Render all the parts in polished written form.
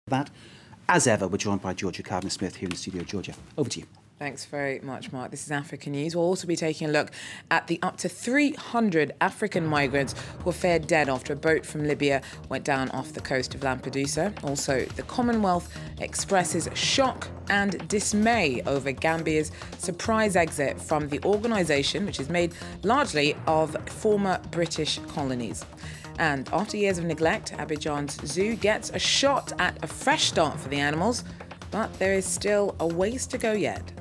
That, as ever, we're joined by Georja Calvin-Smith here in the studio. Georgia, over to you. Thanks very much, Mark. This is Africa News. We'll also be taking a look at the up to 300 African migrants who were fared dead after a boat from Libya went down off the coast of Lampedusa. Also, the Commonwealth expresses shock and dismay over Gambia's surprise exit from the organisation, which is made largely of former British colonies. And after years of neglect, Abidjan's zoo gets a shot at a fresh start for the animals, but there is still a ways to go yet.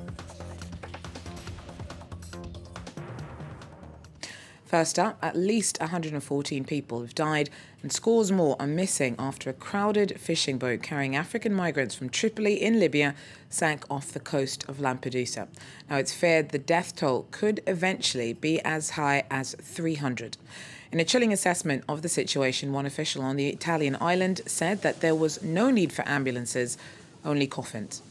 First up, at least 114 people have died and scores more are missing after a crowded fishing boat carrying African migrants from Tripoli in Libya sank off the coast of Lampedusa. Now, it's feared the death toll could eventually be as high as 300. In a chilling assessment of the situation, one official on the Italian island said that there was no need for ambulances, only coffins.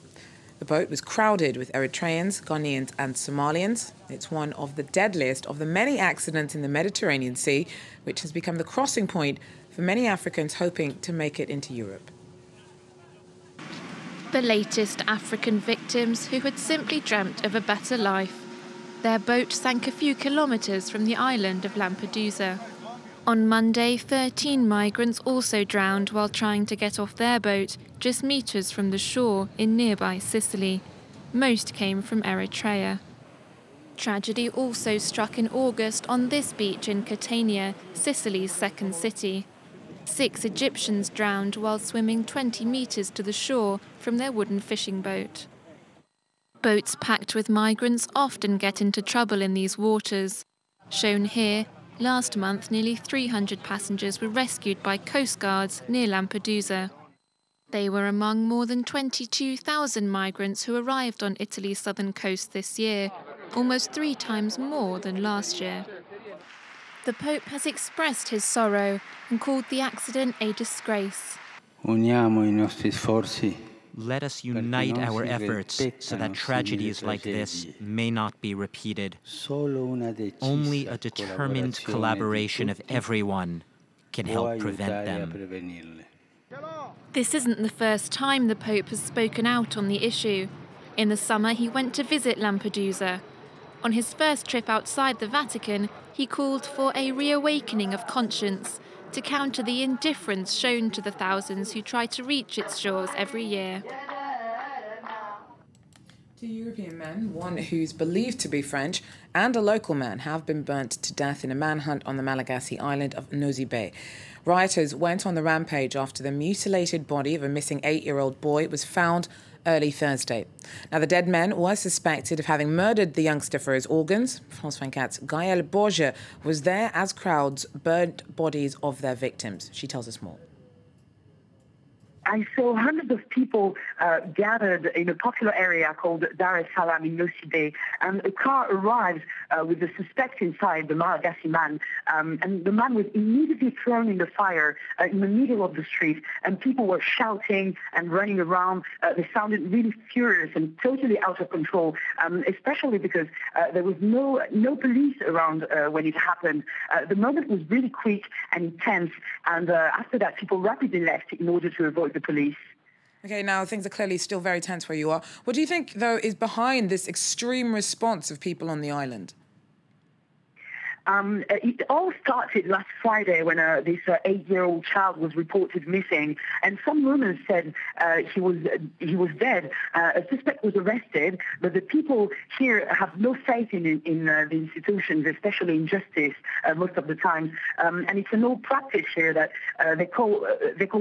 The boat was crowded with Eritreans, Ghanaians and Somalians. It's one of the deadliest of the many accidents in the Mediterranean Sea, which has become the crossing point for many Africans hoping to make it into Europe. The latest African victims who had simply dreamt of a better life. Their boat sank a few kilometres from the island of Lampedusa. On Monday, 13 migrants also drowned while trying to get off their boat just metres from the shore in nearby Sicily. Most came from Eritrea. Tragedy also struck in August on this beach in Catania, Sicily's second city. 6 Egyptians drowned while swimming 20 metres to the shore from their wooden fishing boat. Boats packed with migrants often get into trouble in these waters. Shown here, last month nearly 300 passengers were rescued by coast guards near Lampedusa. They were among more than 22,000 migrants who arrived on Italy's southern coast this year, almost 3 times more than last year. The Pope has expressed his sorrow and called the accident a disgrace. Uniamo I nostri sforzi. Let us unite our efforts so that tragedies like this may not be repeated. Only a determined collaboration of everyone can help prevent them. This isn't the first time the Pope has spoken out on the issue. In the summer, he went to visit Lampedusa. On his first trip outside the Vatican, he called for a reawakening of conscience to counter the indifference shown to the thousands who try to reach its shores every year. 2 European men, one who's believed to be French, and a local man have been burnt to death in a manhunt on the Malagasy island of Nosy Be. Rioters went on the rampage after the mutilated body of a missing 8-year-old boy was found early Thursday. Now, the dead man was suspected of having murdered the youngster for his organs. France 24's Gaëlle Borgia was there as crowds burnt bodies of their victims. She tells us more. I saw hundreds of people gathered in a popular area called Dar es Salaam in Nosy Be, and a car arrived with the suspect inside, the Malagasy man, and the man was immediately thrown in the fire in the middle of the street, and people were shouting and running around. They sounded really furious and totally out of control, especially because there was no police around when it happened. The moment was really quick and intense, and after that, people rapidly left in order to avoid the police. Okay, now things are clearly still very tense where you are. What do you think, though, is behind this extreme response of people on the island? It all started last Friday when this 8-year-old child was reported missing, and some rumors said he was dead. A suspect was arrested, but the people here have no faith in the institutions, especially in justice, most of the time. And it's an old practice here that they call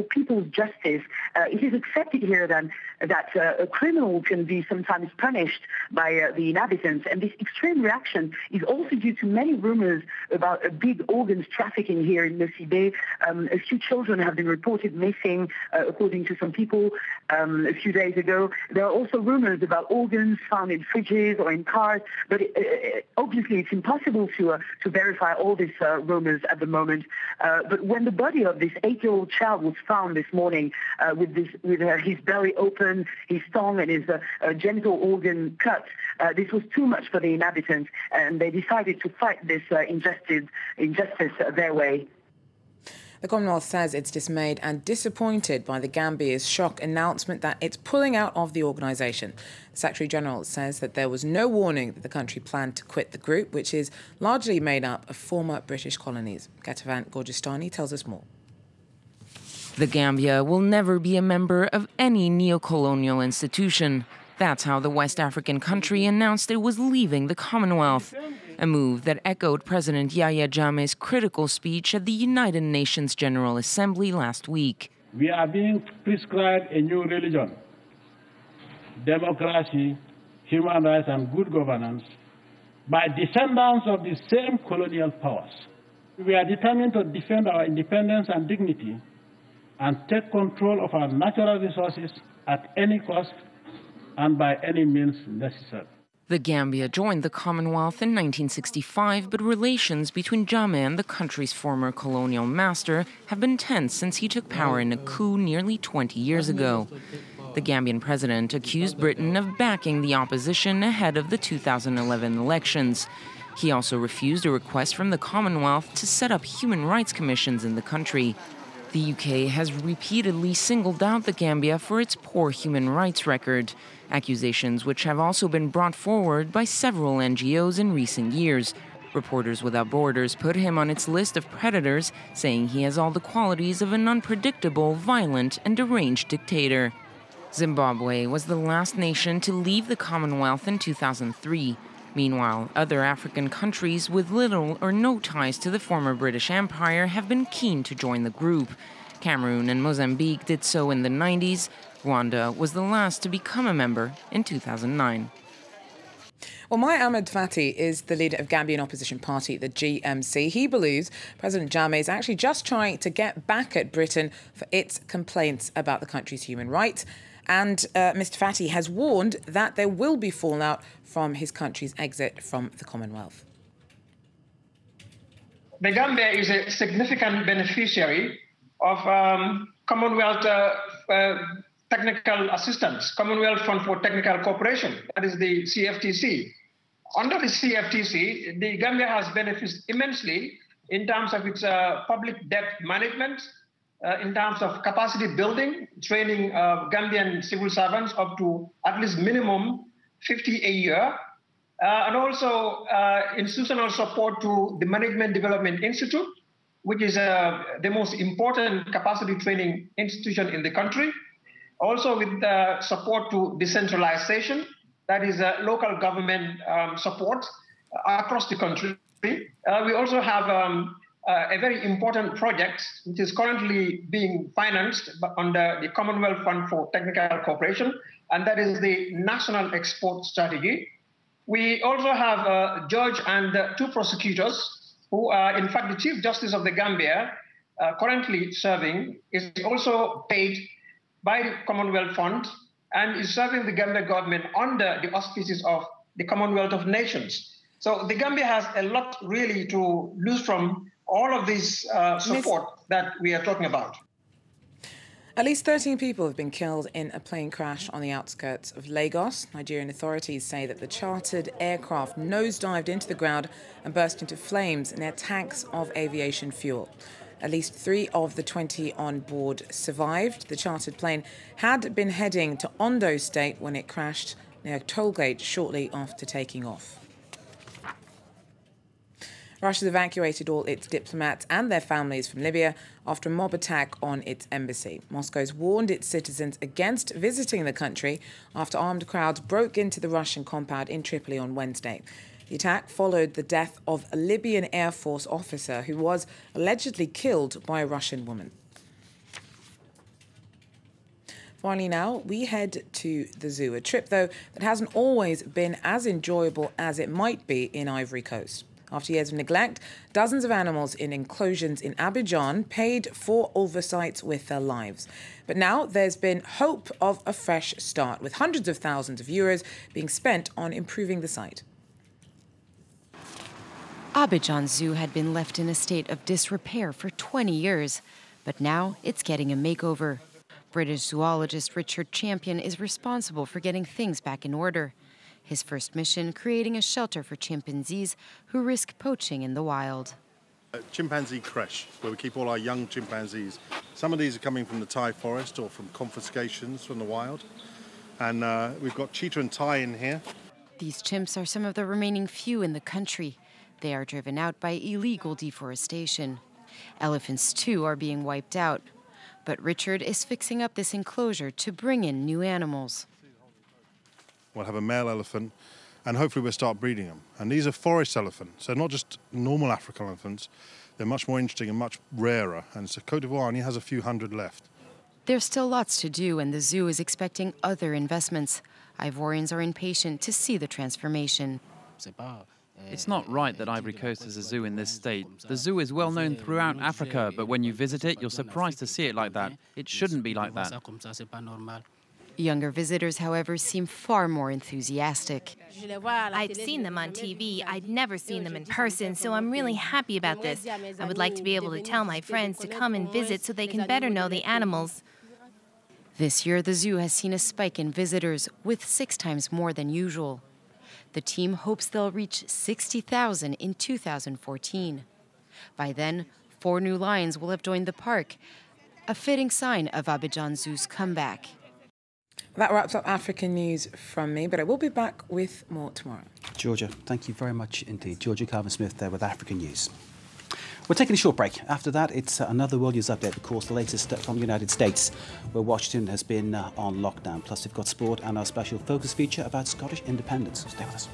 people's justice. It is accepted here that a criminal can be sometimes punished by the inhabitants, and this extreme reaction is also due to many rumors about a big organs trafficking here in Nosy Be. A few children have been reported missing, according to some people, a few days ago. There are also rumors about organs found in fridges or in cars, but obviously it's impossible to verify all these rumors at the moment. But when the body of this 8-year-old child was found this morning with his belly open, his tongue and his genital organ cut, this was too much for the inhabitants, and they decided to fight this injustice their way. The Commonwealth says it's dismayed and disappointed by the Gambia's shock announcement that it's pulling out of the organisation. The Secretary-General says that there was no warning that the country planned to quit the group, which is largely made up of former British colonies. Getavan Gorgistani tells us more. The Gambia will never be a member of any neo-colonial institution. That's how the West African country announced it was leaving the Commonwealth, a move that echoed President Yahya Jammeh's critical speech at the United Nations General Assembly last week. We are being prescribed a new religion, democracy, human rights and good governance by descendants of the same colonial powers. We are determined to defend our independence and dignity and take control of our natural resources at any cost and by any means necessary. The Gambia joined the Commonwealth in 1965, but relations between Jammeh and the country's former colonial master have been tense since he took power in a coup nearly 20 years ago. The Gambian president accused Britain of backing the opposition ahead of the 2011 elections. He also refused a request from the Commonwealth to set up human rights commissions in the country. The UK has repeatedly singled out the Gambia for its poor human rights record, accusations which have also been brought forward by several NGOs in recent years. Reporters Without Borders put him on its list of predators, saying he has all the qualities of an unpredictable, violent, and deranged dictator. Zimbabwe was the last nation to leave the Commonwealth in 2003. Meanwhile, other African countries with little or no ties to the former British Empire have been keen to join the group. Cameroon and Mozambique did so in the 90s. Rwanda was the last to become a member in 2009. Well, Mai Ahmed Fati is the leader of Gambian opposition party, the GMC. He believes President Jammeh is actually just trying to get back at Britain for its complaints about the country's human rights. And Mr. Fati has warned that there will be fallout from his country's exit from the Commonwealth. The Gambia is a significant beneficiary of Commonwealth technical assistance, Commonwealth Fund for Technical Cooperation, that is the CFTC. Under the CFTC, the Gambia has benefited immensely in terms of its public debt management, in terms of capacity building, training Gambian civil servants up to at least minimum 50 a year, and also institutional support to the Management Development Institute, which is the most important capacity training institution in the country. Also with support to decentralization, that is local government support across the country. We also have a very important project which is currently being financed under the Commonwealth Fund for Technical Cooperation, and that is the National Export Strategy. We also have a judge and two prosecutors who are, in fact, the Chief Justice of the Gambia, currently serving, is also paid by the Commonwealth Fund and is serving the Gambia government under the auspices of the Commonwealth of Nations. So the Gambia has a lot really to lose from all of this support that we are talking about. At least 13 people have been killed in a plane crash on the outskirts of Lagos. Nigerian authorities say that the chartered aircraft nosedived into the ground and burst into flames near tanks of aviation fuel. At least 3 of the 20 on board survived. The chartered plane had been heading to Ondo State when it crashed near a toll gate shortly after taking off. Russia's evacuated all its diplomats and their families from Libya after a mob attack on its embassy. Moscow's warned its citizens against visiting the country after armed crowds broke into the Russian compound in Tripoli on Wednesday. The attack followed the death of a Libyan Air Force officer who was allegedly killed by a Russian woman. Finally now, we head to the zoo, a trip, though, that hasn't always been as enjoyable as it might be in Ivory Coast. After years of neglect, dozens of animals in enclosures in Abidjan paid for oversights with their lives. But now there's been hope of a fresh start, with hundreds of thousands of euros being spent on improving the site. Abidjan Zoo had been left in a state of disrepair for 20 years, but now it's getting a makeover. British zoologist Richard Champion is responsible for getting things back in order. His first mission, creating a shelter for chimpanzees who risk poaching in the wild. Chimpanzee creche, where we keep all our young chimpanzees. Some of these are coming from the Thai forest or from confiscations from the wild. And we've got cheetah and tai in here. These chimps are some of the remaining few in the country. They are driven out by illegal deforestation. Elephants, too, are being wiped out. But Richard is fixing up this enclosure to bring in new animals. We'll have a male elephant, and hopefully we'll start breeding them. And these are forest elephants, so not just normal African elephants. They're much more interesting and much rarer. And so Côte d'Ivoire only has a few hundred left. There's still lots to do, and the zoo is expecting other investments. Ivorians are impatient to see the transformation. It's not right that Ivory Coast has a zoo in this state. The zoo is well known throughout Africa, but when you visit it, you're surprised to see it like that. It shouldn't be like that. Younger visitors, however, seem far more enthusiastic. I've seen them on TV. I'd never seen them in person, so I'm really happy about this. I would like to be able to tell my friends to come and visit so they can better know the animals. This year, the zoo has seen a spike in visitors, with 6 times more than usual. The team hopes they'll reach 60,000 in 2014. By then, 4 new lions will have joined the park, a fitting sign of Abidjan Zoo's comeback. That wraps up African news from me, but I will be back with more tomorrow. Georgia, thank you very much indeed. Georja Calvin-Smith there with African news. We're taking a short break. After that, it's another World News Update, of course, the latest from the United States, where Washington has been on lockdown. Plus, we've got sport and our special focus feature about Scottish independence. Stay with us.